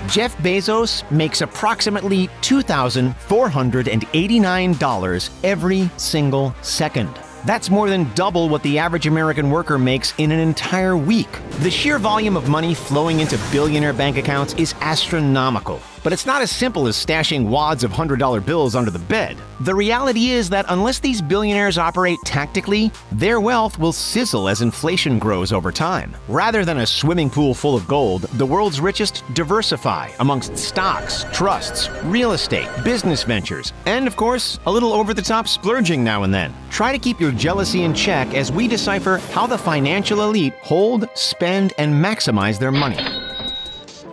Jeff Bezos makes approximately $2,489 every single second. That's more than double what the average American worker makes in an entire week. The sheer volume of money flowing into billionaire bank accounts is astronomical. But it's not as simple as stashing wads of $100 bills under the bed. The reality is that unless these billionaires operate tactically, their wealth will sizzle as inflation grows over time. Rather than a swimming pool full of gold, the world's richest diversify amongst stocks, trusts, real estate, business ventures, and of course, a little over-the-top splurging now and then. Try to keep your jealousy in check as we decipher how the financial elite hold, spend, and maximize their money.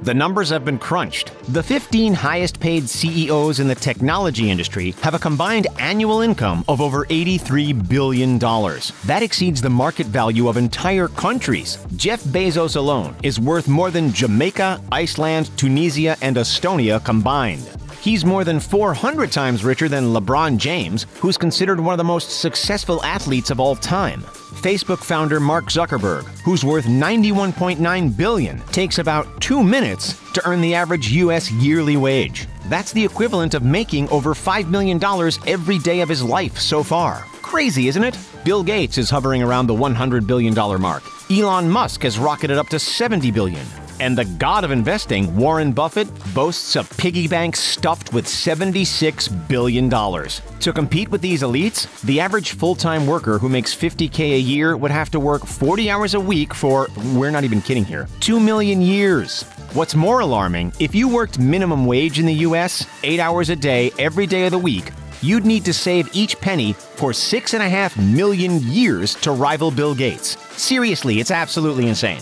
The numbers have been crunched. The 15 highest-paid CEOs in the technology industry have a combined annual income of over $83 billion. That exceeds the market value of entire countries. Jeff Bezos alone is worth more than Jamaica, Iceland, Tunisia, and Estonia combined. He's more than 400 times richer than LeBron James, who's considered one of the most successful athletes of all time. Facebook founder Mark Zuckerberg, who's worth $91.9 billion, takes about 2 minutes to earn the average U.S. yearly wage. That's the equivalent of making over $5 million every day of his life so far. Crazy, isn't it? Bill Gates is hovering around the $100 billion mark. Elon Musk has rocketed up to $70 billion. And the god of investing, Warren Buffett, boasts a piggy bank stuffed with $76 billion. To compete with these elites, the average full-time worker who makes $50K a year would have to work 40 hours a week for, we're not even kidding here, 2 million years. What's more alarming, if you worked minimum wage in the US, 8 hours a day, every day of the week, you'd need to save each penny for 6.5 million years to rival Bill Gates. Seriously, it's absolutely insane.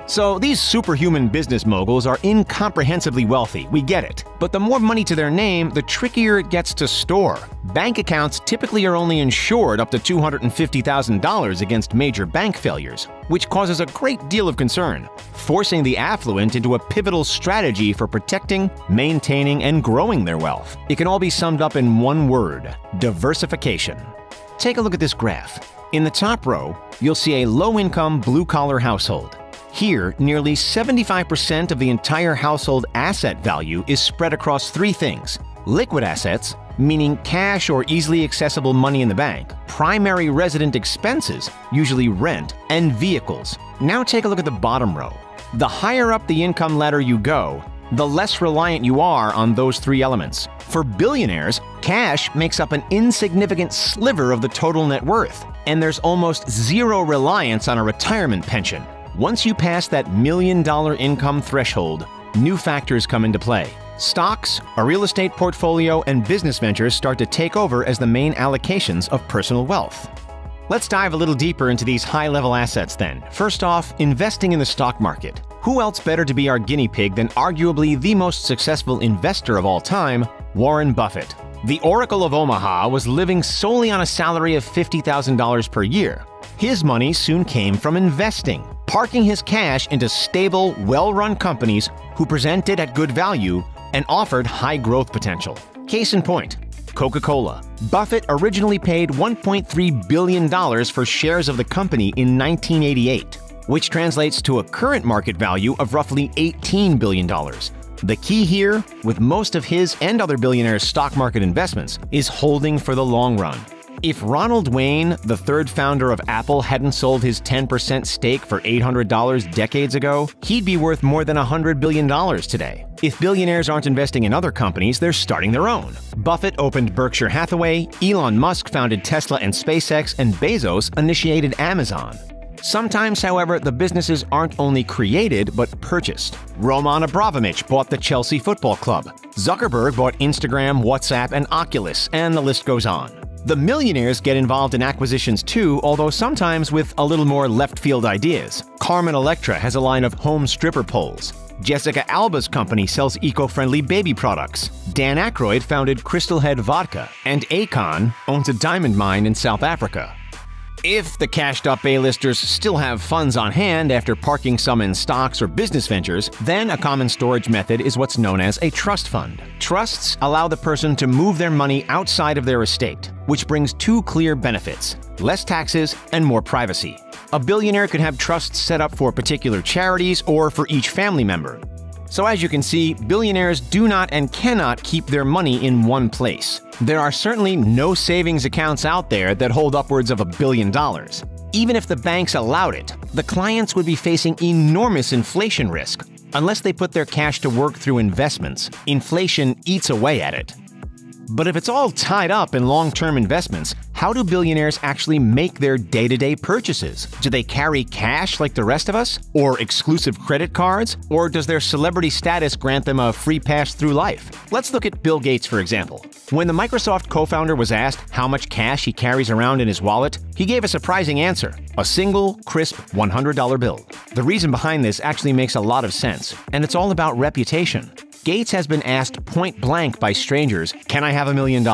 So these superhuman business moguls are incomprehensibly wealthy, we get it. But the more money to their name, the trickier it gets to store. Bank accounts typically are only insured up to $250,000 against major bank failures, which causes a great deal of concern, forcing the affluent into a pivotal strategy for protecting, maintaining, and growing their wealth. It can all be summed up in one word: diversification. Take a look at this graph. In the top row, you'll see a low-income, blue-collar household. Here, nearly 75% of the entire household asset value is spread across 3 things: liquid assets, meaning cash or easily accessible money in the bank; primary resident expenses, usually rent; and vehicles. Now take a look at the bottom row. The higher up the income ladder you go, the less reliant you are on those 3 elements. For billionaires, cash makes up an insignificant sliver of the total net worth, and there's almost zero reliance on a retirement pension. Once you pass that $1 million income threshold, new factors come into play. Stocks, a real estate portfolio, and business ventures start to take over as the main allocations of personal wealth. Let's dive a little deeper into these high-level assets then. First off, investing in the stock market. Who else better to be our guinea pig than arguably the most successful investor of all time, Warren Buffett? The Oracle of Omaha was living solely on a salary of $50,000 per year. His money soon came from investing, parking his cash into stable, well-run companies who presented at good value and offered high growth potential. Case in point, Coca-Cola. Buffett originally paid $1.3 billion for shares of the company in 1988, which translates to a current market value of roughly $18 billion. The key here, with most of his and other billionaires' stock market investments, is holding for the long run. If Ronald Wayne, the 3rd founder of Apple, hadn't sold his 10% stake for $800 decades ago, he'd be worth more than $100 billion today. If billionaires aren't investing in other companies, they're starting their own. Buffett opened Berkshire Hathaway, Elon Musk founded Tesla and SpaceX, and Bezos initiated Amazon. Sometimes, however, the businesses aren't only created, but purchased. Roman Abramovich bought the Chelsea Football Club. Zuckerberg bought Instagram, WhatsApp, and Oculus, and the list goes on. The millionaires get involved in acquisitions too, although sometimes with a little more left-field ideas. Carmen Electra has a line of home stripper poles. Jessica Alba's company sells eco-friendly baby products. Dan Aykroyd founded Crystal Head Vodka, and Akon owns a diamond mine in South Africa. If the cashed-up A-listers still have funds on hand after parking some in stocks or business ventures, then a common storage method is what's known as a trust fund. Trusts allow the person to move their money outside of their estate, which brings 2 clear benefits: less taxes and more privacy. A billionaire could have trusts set up for particular charities or for each family member. So as you can see, billionaires do not and cannot keep their money in one place. There are certainly no savings accounts out there that hold upwards of $1 billion. Even if the banks allowed it, the clients would be facing enormous inflation risk. Unless they put their cash to work through investments, inflation eats away at it. But if it's all tied up in long-term investments, how do billionaires actually make their day-to-day purchases? Do they carry cash like the rest of us? Or exclusive credit cards? Or does their celebrity status grant them a free pass through life? Let's look at Bill Gates, for example. When the Microsoft co-founder was asked how much cash he carries around in his wallet, he gave a surprising answer: a single, crisp $100 bill. The reason behind this actually makes a lot of sense, and it's all about reputation. Gates has been asked point blank by strangers, "Can I have $1 million?"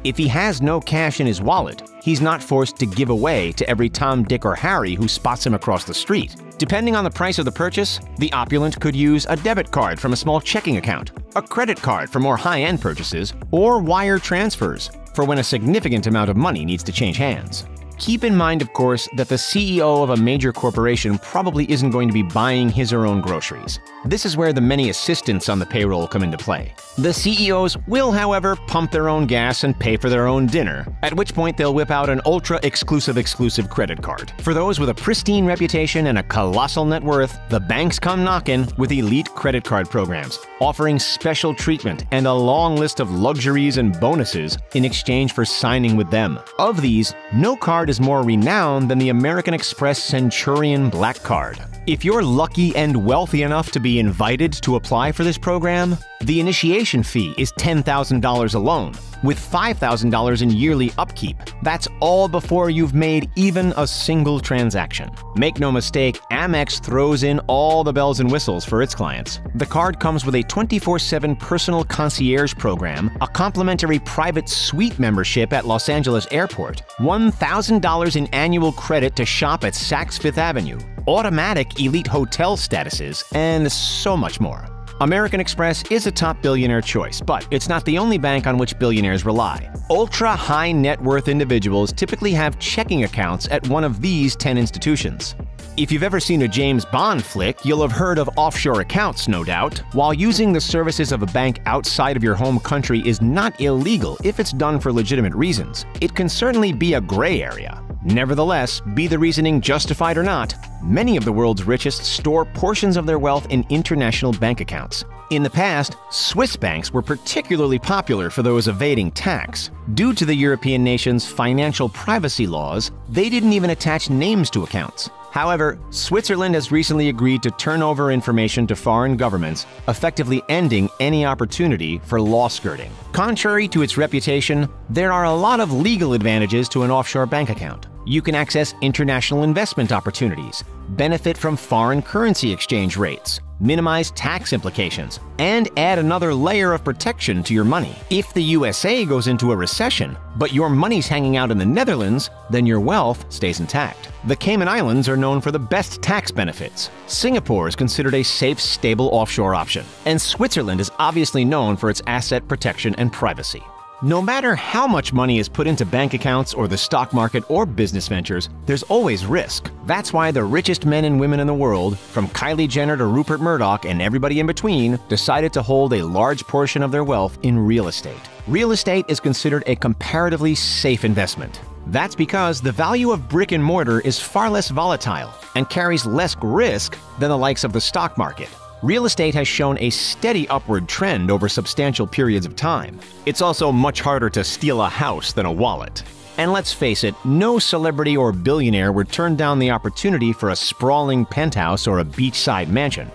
If he has no cash in his wallet, he's not forced to give away to every Tom, Dick, or Harry who spots him across the street. Depending on the price of the purchase, the opulent could use a debit card from a small checking account, a credit card for more high-end purchases, or wire transfers for when a significant amount of money needs to change hands. Keep in mind, of course, that the CEO of a major corporation probably isn't going to be buying his or her own groceries. This is where the many assistants on the payroll come into play. The CEOs will, however, pump their own gas and pay for their own dinner, at which point they'll whip out an ultra-exclusive credit card. For those with a pristine reputation and a colossal net worth, the banks come knocking with elite credit card programs, offering special treatment and a long list of luxuries and bonuses in exchange for signing with them. Of these, no card is more renowned than the American Express Centurion Black Card. If you're lucky and wealthy enough to be invited to apply for this program, the initiation fee is $10,000 alone, with $5,000 in yearly upkeep. That's all before you've made even a single transaction. Make no mistake, Amex throws in all the bells and whistles for its clients. The card comes with a 24/7 personal concierge program, a complimentary private suite membership at Los Angeles Airport, $1,000 in annual credit to shop at Saks Fifth Avenue, automatic elite hotel statuses, and so much more. American Express is a top billionaire choice, but it's not the only bank on which billionaires rely. Ultra-high net worth individuals typically have checking accounts at one of these 10 institutions. If you've ever seen a James Bond flick, you'll have heard of offshore accounts, no doubt. While using the services of a bank outside of your home country is not illegal if it's done for legitimate reasons, it can certainly be a gray area. Nevertheless, be the reasoning justified or not, many of the world's richest store portions of their wealth in international bank accounts. In the past, Swiss banks were particularly popular for those evading tax. Due to the European nation's financial privacy laws, they didn't even attach names to accounts. However, Switzerland has recently agreed to turn over information to foreign governments, effectively ending any opportunity for law skirting. Contrary to its reputation, there are a lot of legal advantages to an offshore bank account. You can access international investment opportunities, benefit from foreign currency exchange rates, minimize tax implications, and add another layer of protection to your money. If the USA goes into a recession, but your money's hanging out in the Netherlands, then your wealth stays intact. The Cayman Islands are known for the best tax benefits. Singapore is considered a safe, stable offshore option. And Switzerland is obviously known for its asset protection and privacy. No matter how much money is put into bank accounts or the stock market or business ventures, there's always risk. That's why the richest men and women in the world, from Kylie Jenner to Rupert Murdoch and everybody in between, decided to hold a large portion of their wealth in real estate. Real estate is considered a comparatively safe investment. That's because the value of brick and mortar is far less volatile and carries less risk than the likes of the stock market. Real estate has shown a steady upward trend over substantial periods of time. It's also much harder to steal a house than a wallet. And let's face it, no celebrity or billionaire would turn down the opportunity for a sprawling penthouse or a beachside mansion.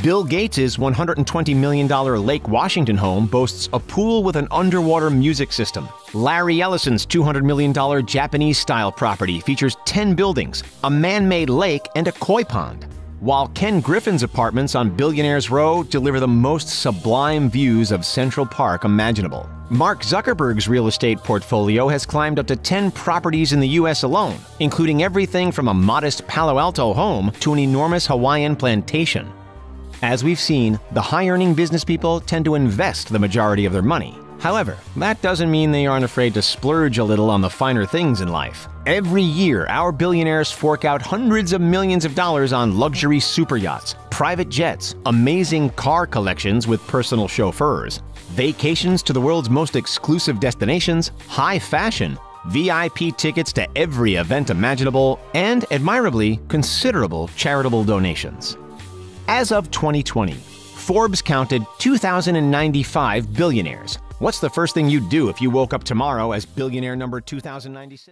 Bill Gates' $120 million Lake Washington home boasts a pool with an underwater music system. Larry Ellison's $200 million Japanese-style property features 10 buildings, a man-made lake, and a koi pond. While Ken Griffin's apartments on Billionaires Row deliver the most sublime views of Central Park imaginable. Mark Zuckerberg's real estate portfolio has climbed up to 10 properties in the US alone, including everything from a modest Palo Alto home to an enormous Hawaiian plantation. As we've seen, the high-earning business people tend to invest the majority of their money. However, that doesn't mean they aren't afraid to splurge a little on the finer things in life. Every year, our billionaires fork out hundreds of millions of dollars on luxury super yachts, private jets, amazing car collections with personal chauffeurs, vacations to the world's most exclusive destinations, high fashion, VIP tickets to every event imaginable, and, admirably, considerable charitable donations. As of 2020, Forbes counted 2,095 billionaires. What's the first thing you'd do if you woke up tomorrow as billionaire number 2096?